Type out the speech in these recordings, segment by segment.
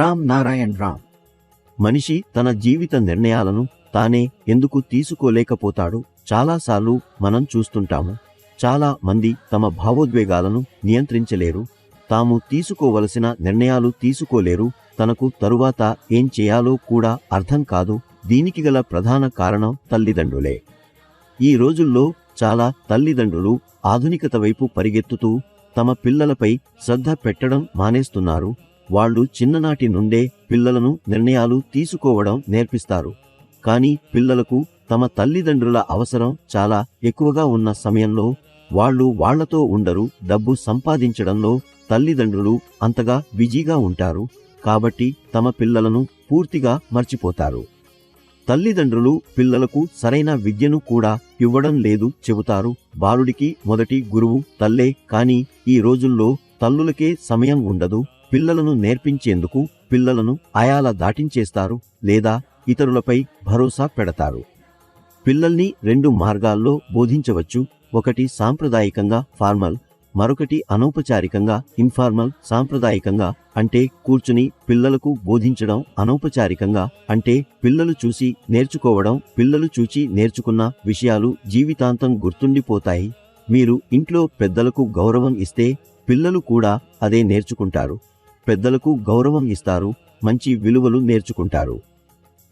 రామ్ నారాయణ్ రామ్. మనిషి తన జీవిత నిర్ణయాలను తానే ఎందుకు తీసుకోలేకపోతాడు? చాలాసార్లు మనం చూస్తుంటాము. చాలా మంది తమ భావోద్వేగాలను నియంత్రించలేరు. తాము తీసుకోవలసిన నిర్ణయాలు తీసుకోలేరు. తనకు తరువాత ఏం చేయాలో కూడా అర్థం కాదు. దీనికి గల ప్రధాన కారణం తల్లిదండ్రులే. ఈ రోజుల్లో చాలా తల్లిదండ్రులు ఆధునికత వైపు పరిగెత్తుతూ తమ పిల్లలపై శ్రద్ధ పెట్టడం మానేస్తున్నారు. వాళ్ళు చిన్ననాటి నుండే పిల్లలను నిర్ణయాలు తీసుకోవడం నేర్పిస్తారు. కానీ పిల్లలకు తమ తల్లిదండ్రుల అవసరం చాలా ఎక్కువగా ఉన్న సమయంలో వాళ్ళు వాళ్లతో ఉండరు. డబ్బు సంపాదించడంలో తల్లిదండ్రులు అంతగా బిజీగా ఉంటారు. కాబట్టి తమ పిల్లలను పూర్తిగా మర్చిపోతారు. తల్లిదండ్రులు పిల్లలకు సరైన విద్యను కూడా ఇవ్వడం లేదు చెబుతారు. బాలుడికి మొదటి గురువు తల్లే. కానీ ఈ రోజుల్లో తల్లులకే సమయం ఉండదు. పిల్లలను నేర్పించేందుకు పిల్లలను ఆయాల దాటించేస్తారు లేదా ఇతరులపై భరోసా పెడతారు. పిల్లల్ని 2 మార్గాల్లో బోధించవచ్చు. ఒకటి సాంప్రదాయికంగా ఫార్మల్, మరొకటి అనౌపచారికంగా ఇన్ఫార్మల్. సాంప్రదాయికంగా అంటే కూర్చుని పిల్లలకు బోధించడం. అనౌపచారికంగా అంటే పిల్లలు చూసి నేర్చుకోవడం. పిల్లలు చూచి నేర్చుకున్న విషయాలు జీవితాంతం గుర్తుండిపోతాయి. మీరు ఇంట్లో పెద్దలకు గౌరవం ఇస్తే పిల్లలు కూడా అదే నేర్చుకుంటారు. పెద్దలకు గౌరవం ఇస్తారు, మంచి విలువలు నేర్చుకుంటారు.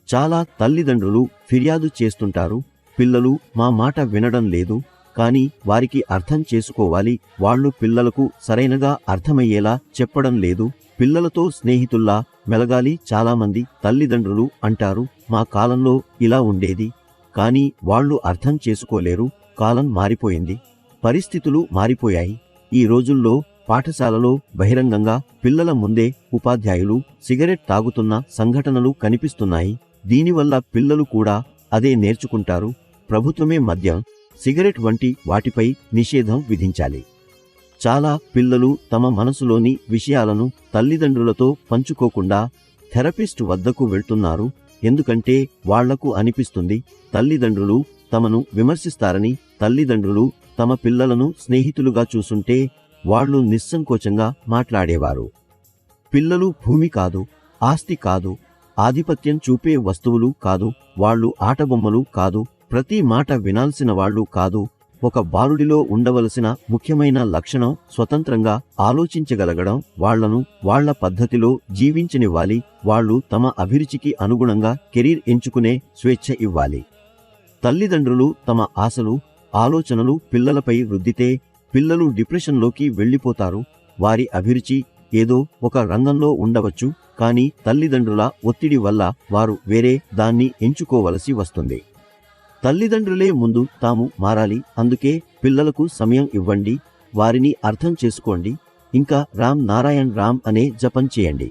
చాలా తల్లిదండ్రులు ఫిర్యాదు చేస్తుంటారు, పిల్లలు మా మాట వినడం లేదు. కానీ వారికి అర్థం చేసుకోవాలి. వాళ్ళు పిల్లలకు సరైనగా అర్థమయ్యేలా చెప్పడం లేదు. పిల్లలతో స్నేహితుల్లా మెలగాలి. చాలామంది తల్లిదండ్రులు అంటారు, మా కాలంలో ఇలా ఉండేది. కానీ వాళ్ళు అర్థం చేసుకోలేరు. కాలం మారిపోయింది, పరిస్థితులు మారిపోయాయి. ఈ రోజుల్లో పాఠశాలలో బహిరంగంగా పిల్లల ముందే ఉపాధ్యాయులు సిగరెట్ తాగుతున్న సంఘటనలు కనిపిస్తున్నాయి. దీనివల్ల పిల్లలు కూడా అదే నేర్చుకుంటారు. ప్రభుత్వమే మద్యం, సిగరెట్ వంటి వాటిపై నిషేధం విధించాలి. చాలా పిల్లలు తమ మనసులోని విషయాలను తల్లిదండ్రులతో పంచుకోకుండా థెరపిస్ట్ వద్దకు వెళ్తున్నారు. ఎందుకంటే వాళ్లకు అనిపిస్తుంది తల్లిదండ్రులు తమను విమర్శిస్తారని. తల్లిదండ్రులు తమ పిల్లలను స్నేహితులుగా చూసుంటే వాళ్ళు నిస్సంకోచంగా మాట్లాడేవారు. పిల్లలు భూమి కాదు, ఆస్తి కాదు, ఆధిపత్యం చూపే వస్తువులు కాదు. వాళ్ళు ఆటబొమ్మలు కాదు, ప్రతి మాట వినాల్సిన వాళ్ళు కాదు. ఒక బాలుడిలో ఉండవలసిన ముఖ్యమైన లక్షణం స్వతంత్రంగా ఆలోచించగలగడం. వాళ్లను వాళ్ల పద్ధతిలో జీవించనివ్వాలి. వాళ్ళు తమ అభిరుచికి అనుగుణంగా కెరీర్ ఎంచుకునే స్వేచ్ఛ ఇవ్వాలి. తల్లిదండ్రులు తమ ఆశలు, ఆలోచనలు పిల్లలపై రుద్దితే పిల్లలు డిప్రెషన్లోకి వెళ్లిపోతారు. వారి అభిరుచి ఏదో ఒక రంగంలో ఉండవచ్చు, కానీ తల్లిదండ్రుల ఒత్తిడి వల్ల వారు వేరే దాన్ని ఎంచుకోవలసి వస్తుంది. తల్లిదండ్రులే ముందు తాము మారాలి. అందుకే పిల్లలకు సమయం ఇవ్వండి, వారిని అర్థం చేసుకోండి. ఇంకా రామ్ నారాయణ్ రామ్ అనే జపం చేయండి.